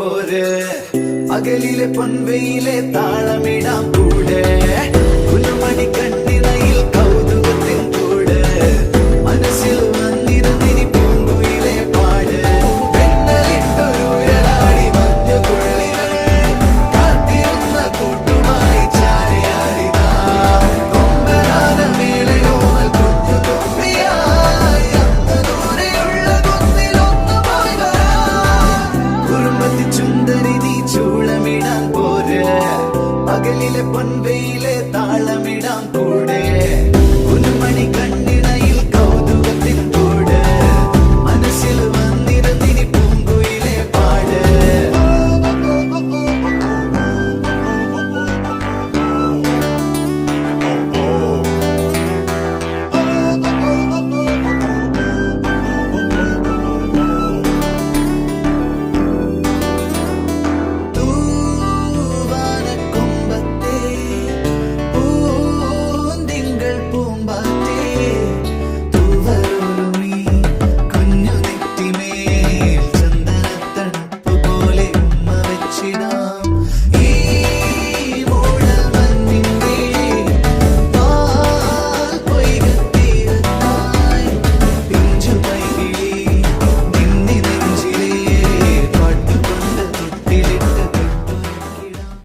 പോര് പകലിലെ പൊൻവെയിലെ താളമിടാം കൂടെ പുൽമണി കണ്ണിണയിൽ കൗതുകത്തിൻ കൂട് മനസ്സിൽ വന്നിരുന്നിനി പൂങ്കുയിലെ പാട് പെണ്ണലിട്ടൊരുഴലാടി മഞ്ഞുകുള്ളികൾ കാത്തിരുന്ന കൂട്ടുമായി ചാരിയാടിതാ കൊമ്പനാന മേളയോമൽ കുഞ്ഞു തുമ്പിയായി അന്ന് ദൂരെയുള്ള കുന്നിലൊന്നു പോയി കുറുമ്പത്തി ചുന്ദരി നീ ചൂളമിടാൻ പോര് പകലിലെ പൊൻവെ